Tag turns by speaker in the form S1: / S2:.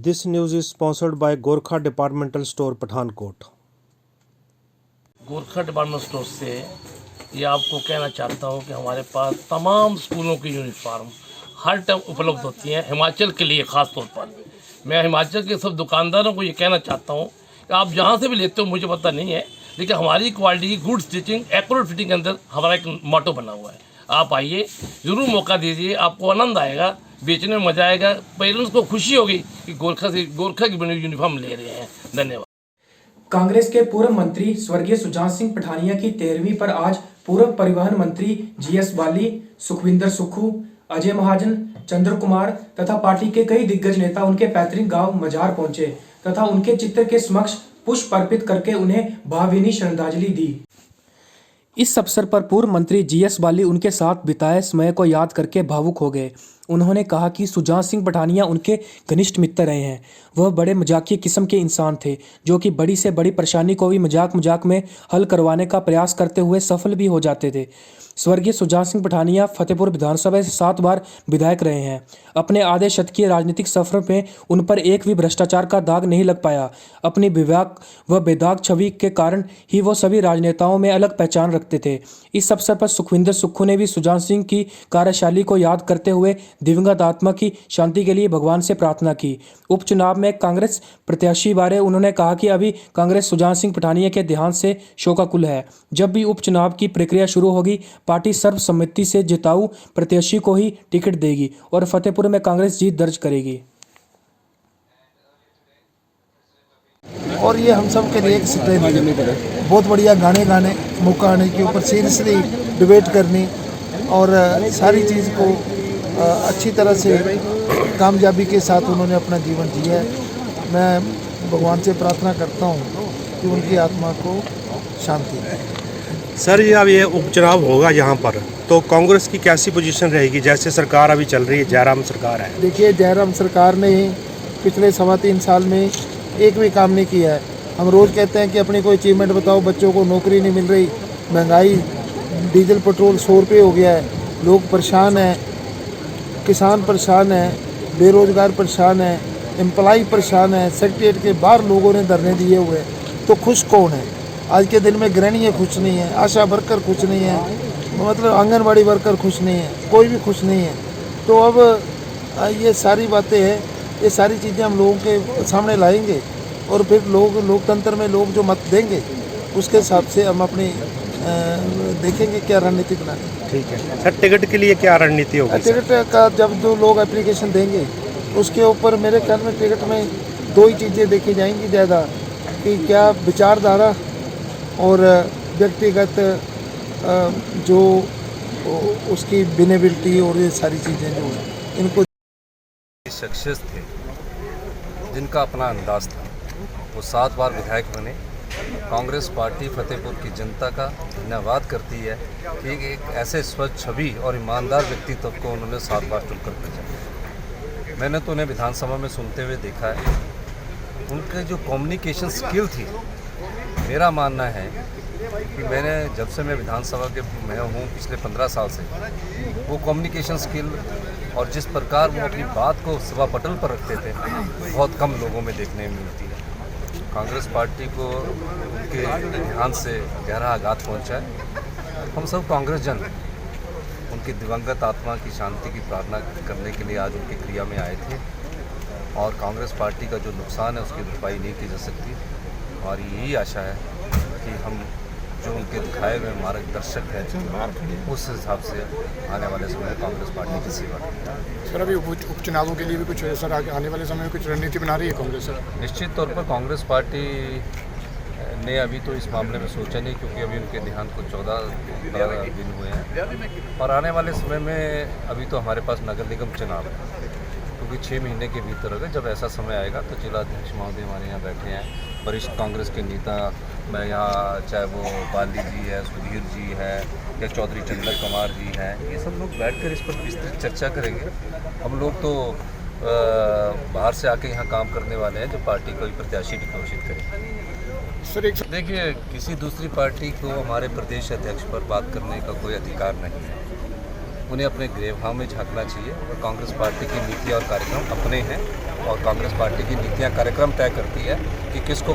S1: This news is sponsored by Gorkha Departmental Store, Pathankot.
S2: Gorkha department store से ये आपको कहना चाहता हूँ कि हमारे पास तमाम स्कूलों की यूनिफॉर्म हर टाइम उपलब्ध होती हैं, हिमाचल के लिए ख़ास तौर पर। मैं हिमाचल के सब दुकानदारों को ये कहना चाहता हूँ कि आप जहाँ से भी लेते हो मुझे पता नहीं है, लेकिन हमारी क्वालिटी की गुड स्टिचिंग एक्यूरेट फिटिंग के अंदर हमारा एक मोटो बना हुआ है। आप आइए, ज़रूर मौका दीजिए, आपको आनंद आएगा, बेचने में मज़ा आएगा, पेरेंट्स को खुशी होगी कि गोरखा की बनी यूनिफॉर्म ले रहे हैं। धन्यवाद।
S3: कांग्रेस के पूर्व मंत्री स्वर्गीय सुजान सिंह पठानिया की 13वीं पर आज पूर्व परिवहन मंत्री जीएस बाली, सुखविंदर सुक्खू, अजय महाजन, चंद्र कुमार तथा पार्टी के कई दिग्गज नेता उनके पैतृक गांव मजार पहुंचे तथा उनके चित्र के समक्ष पुष्प अर्पित करके उन्हें भावभीनी श्रद्धांजलि दी। इस अवसर पर पूर्व मंत्री जीएस बाली उनके साथ बिताए समय को याद करके भावुक हो गए। उन्होंने कहा कि सुजान सिंह पठानिया उनके घनिष्ठ मित्र रहे हैं। वह बड़े मजाकिया किस्म के इंसान थे, जो कि बड़ी से बड़ी परेशानी को भी मजाक में हल करवाने का प्रयास करते हुए सफल भी हो जाते थे। स्वर्गीय सुजान सिंह पठानिया फतेहपुर विधानसभा से 7 बार विधायक रहे हैं। अपने आधे शतकीय राजनीतिक सफर में उन पर एक भी भ्रष्टाचार का दाग नहीं लग पाया। अपनी विवेक व बेदाग छवि के कारण ही वो सभी राजनेताओं में अलग पहचान रखते थे। इस अवसर पर सुखविंदर सुक्खू ने भी सुजान सिंह की कार्यशैली को याद करते हुए दिवंगत आत्मा की शांति के लिए भगवान से प्रार्थना की। उपचुनाव में कांग्रेस प्रत्याशी बारे उन्होंने कहा कि अभी कांग्रेस सुजान सिंह पठानिया के देहांत से शोकाकुल है। जब भी उपचुनाव की प्रक्रिया शुरू होगी, पार्टी सर्वसम्मति से जिताऊ प्रत्याशी को ही टिकट देगी और फतेहपुर में कांग्रेस जीत दर्ज करेगी।
S4: और ये हम सब के लिए एक स्ट्रेंथ है। बहुत बढ़िया गाने गाने, मौका आने के ऊपर सीरियसली डिबेट करनी और सारी चीज़ को अच्छी तरह से कामयाबी के साथ उन्होंने अपना जीवन जिया है। मैं भगवान से प्रार्थना करता हूँ कि उनकी आत्मा को शांति दे।
S1: सर, ये अब ये उपचुनाव होगा यहाँ पर, तो कांग्रेस की कैसी पोजीशन रहेगी? जैसे सरकार अभी चल रही है, जयराम सरकार है।
S4: देखिए, जयराम सरकार ने पिछले 3.25 साल में एक भी काम नहीं किया है। हम रोज़ कहते हैं कि अपनी कोई अचीवमेंट बताओ, बच्चों को नौकरी नहीं मिल रही, महंगाई, डीजल पेट्रोल 100 रुपये हो गया है, लोग परेशान हैं, किसान परेशान है, बेरोजगार परेशान है, एम्प्लॉय परेशान है, सेक्रेटरीट के बाहर लोगों ने धरने दिए हुए हैं। तो खुश कौन है? आज के दिन में गृहिणियाँ खुश नहीं है, आशा वर्कर खुश नहीं है, मतलब आंगनबाड़ी वर्कर खुश नहीं है, कोई भी खुश नहीं है। तो अब ये सारी बातें हैं, ये सारी चीज़ें हम लोगों के सामने लाएंगे और फिर लोकतंत्र में लोग जो मत देंगे उसके हिसाब से हम अपनी देखेंगे क्या रणनीति बनानी।
S1: ठीक है सर, टिकट के लिए क्या रणनीति होगी?
S4: टिकट का जब जो लोग एप्लीकेशन देंगे उसके ऊपर मेरे ख्याल में टिकट में 2 ही चीज़ें देखी जाएंगी ज़्यादा, कि क्या विचारधारा और व्यक्तिगत जो उसकी विनेबिलिटी और ये सारी चीज़ें जो हैं इनको।
S5: शख्सियत थे जिनका अपना अंदाज था, वो 7 बार विधायक बने। कांग्रेस पार्टी फतेहपुर की जनता का धन्यवाद करती है कि एक ऐसे स्वच्छ छवि और ईमानदार व्यक्तित्व को उन्होंने 7 बार चुनकर भेजा। मैंने तो उन्हें विधानसभा में सुनते हुए देखा है। उनके जो कम्युनिकेशन स्किल थी, मेरा मानना है कि मैंने जब से मैं विधानसभा के मैं हूँ पिछले 15 साल से, वो कम्युनिकेशन स्किल और जिस प्रकार वो अपनी बात को सभा पटल पर रखते थे, बहुत कम लोगों में देखने में मिलती है। कांग्रेस पार्टी को उनके देहांत से गहरा आघात पहुंचा है। हम सब कांग्रेस जन उनकी दिवंगत आत्मा की शांति की प्रार्थना करने के लिए आज उनकी क्रिया में आए थे और कांग्रेस पार्टी का जो नुकसान है उसकी भरपाई नहीं की जा सकती। और यही आशा है कि हम जो उनके दिखाए हुए मार्गदर्शक है उस हिसाब से आने वाले समय में कांग्रेस पार्टी की सेवा करें।
S6: सर, अभी उपचुनावों के लिए भी कुछ सर आने वाले समय में कुछ रणनीति बना रही है कांग्रेस? सर,
S5: निश्चित तौर पर कांग्रेस पार्टी ने अभी तो इस मामले में सोचा नहीं, क्योंकि अभी उनके देहांत को 14 दिन हुए हैं और आने वाले समय में अभी तो हमारे पास नगर निगम चुनाव है, क्योंकि 6 महीने के भीतर अगर जब ऐसा समय आएगा तो जिलाध्यक्ष महोदय हमारे यहाँ बैठे हैं, वरिष्ठ कांग्रेस के नेता, मैं यहाँ चाहे वो बाली जी है, सुधीर जी है या चौधरी चंद्र कुमार जी हैं, ये सब लोग बैठकर इस पर विस्तृत चर्चा करेंगे। हम लोग तो बाहर से आके यहाँ काम करने वाले हैं जो पार्टी को प्रत्याशी भी घोषित करें।
S6: सर,
S5: देखिए, किसी दूसरी पार्टी को हमारे प्रदेश अध्यक्ष पर बात करने का कोई अधिकार नहीं है। उन्हें अपने गृहभाव में झांकना चाहिए। और कांग्रेस पार्टी की नीति और कार्यक्रम अपने हैं और कांग्रेस पार्टी की नीतियां कार्यक्रम तय करती है कि किसको